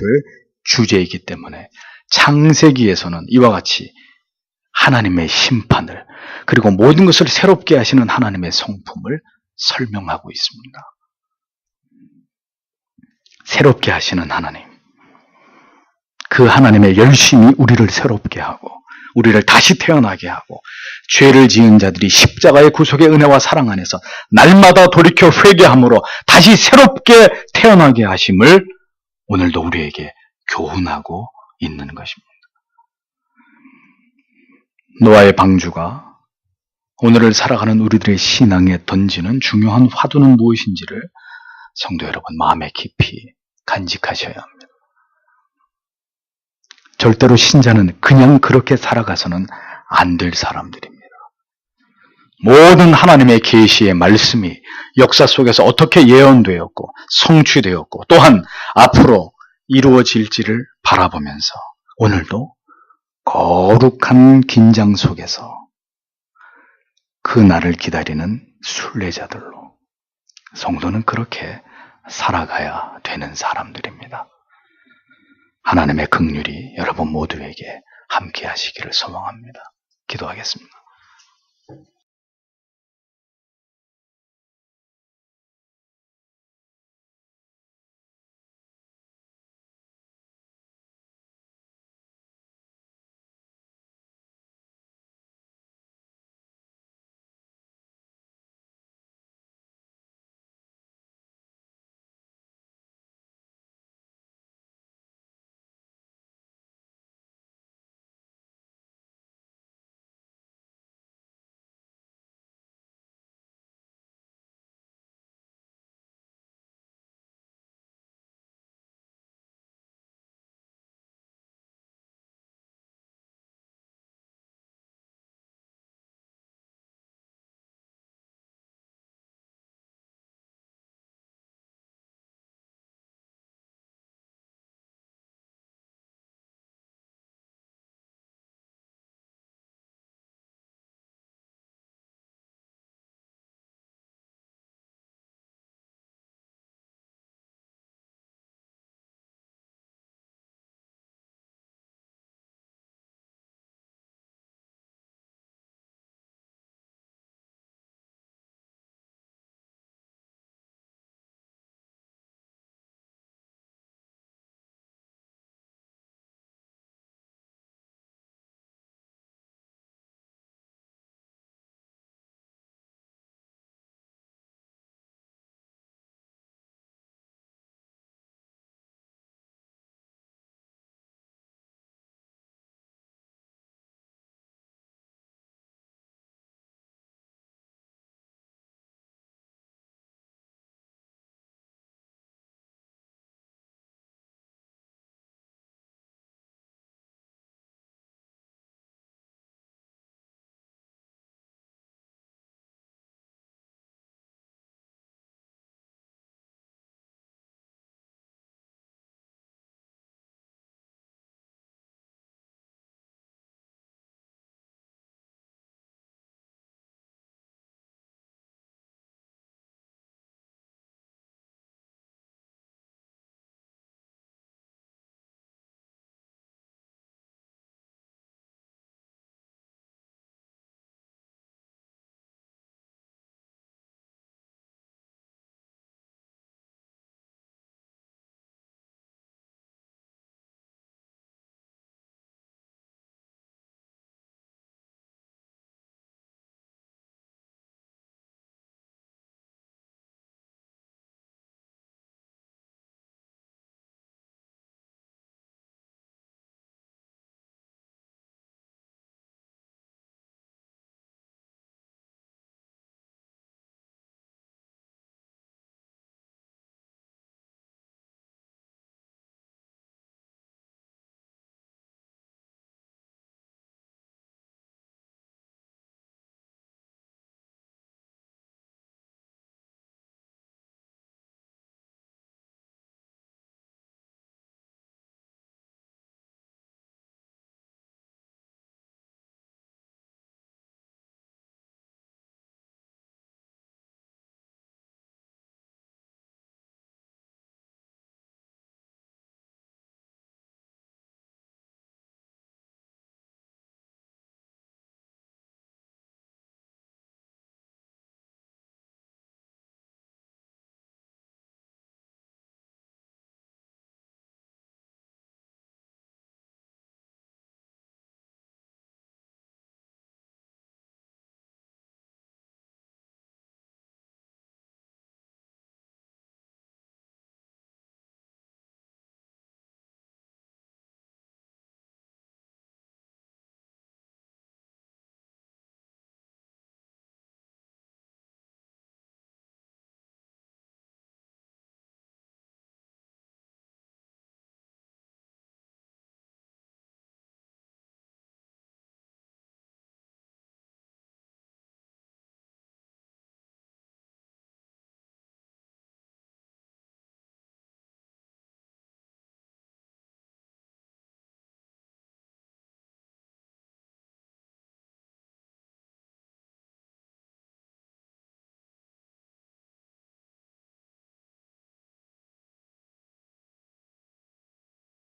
주제이기 때문에 창세기에서는 이와 같이 하나님의 심판을 그리고 모든 것을 새롭게 하시는 하나님의 성품을 설명하고 있습니다. 새롭게 하시는 하나님, 그 하나님의 열심이 우리를 새롭게 하고 우리를 다시 태어나게 하고 죄를 지은 자들이 십자가의 구속의 은혜와 사랑 안에서 날마다 돌이켜 회개함으로 다시 새롭게 태어나게 하심을 오늘도 우리에게 교훈하고 있는 것입니다. 노아의 방주가 오늘을 살아가는 우리들의 신앙에 던지는 중요한 화두는 무엇인지를 성도 여러분 마음에 깊이 간직하셔야 합니다. 절대로 신자는 그냥 그렇게 살아가서는 안 될 사람들입니다. 모든 하나님의 계시의 말씀이 역사 속에서 어떻게 예언되었고 성취되었고 또한 앞으로 이루어질지를 바라보면서 오늘도 거룩한 긴장 속에서 그 날을 기다리는 순례자들로 성도는 그렇게 살아가야 되는 사람들입니다. 하나님의 긍휼이 여러분 모두에게 함께 하시기를 소망합니다. 기도하겠습니다.